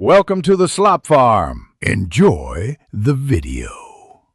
Welcome to the Slop Farm. Enjoy the video.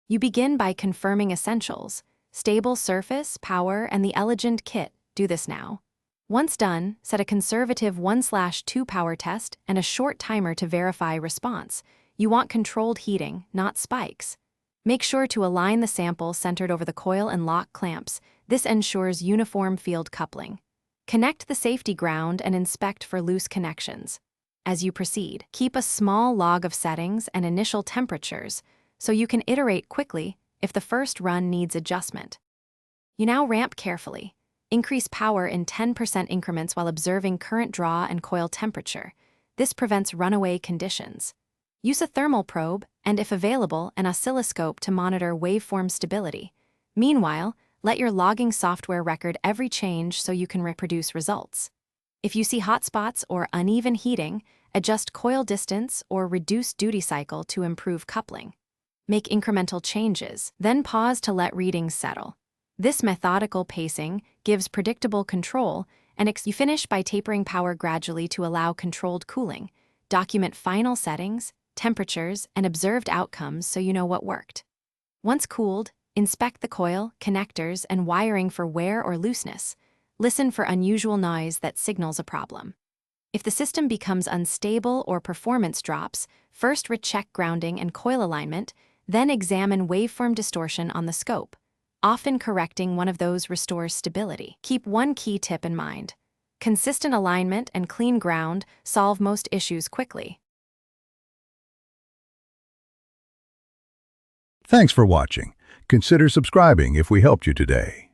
You begin by confirming essentials: stable surface, power, and the Elegend kit. Do this now. Once done, set a conservative 1/2 power test and a short timer to verify response. You want controlled heating, not spikes. Make sure to align the sample centered over the coil and lock clamps. This ensures uniform field coupling. Connect the safety ground and inspect for loose connections. As you proceed, keep a small log of settings and initial temperatures so you can iterate quickly if the first run needs adjustment. You now ramp carefully. Increase power in 10% increments while observing current draw and coil temperature. This prevents runaway conditions. Use a thermal probe and, if available, an oscilloscope to monitor waveform stability. Meanwhile, let your logging software record every change so you can reproduce results. If you see hotspots or uneven heating, adjust coil distance or reduce duty cycle to improve coupling. Make incremental changes, then pause to let readings settle. This methodical pacing gives predictable control, and you finish by tapering power gradually to allow controlled cooling. Document final settings, temperatures, and observed outcomes so you know what worked. Once cooled, inspect the coil, connectors, and wiring for wear or looseness. Listen for unusual noise that signals a problem. If the system becomes unstable or performance drops, first recheck grounding and coil alignment, then examine waveform distortion on the scope. Often correcting one of those restores stability. Keep one key tip in mind: consistent alignment and clean ground solve most issues quickly. Thanks for watching. Consider subscribing if we helped you today.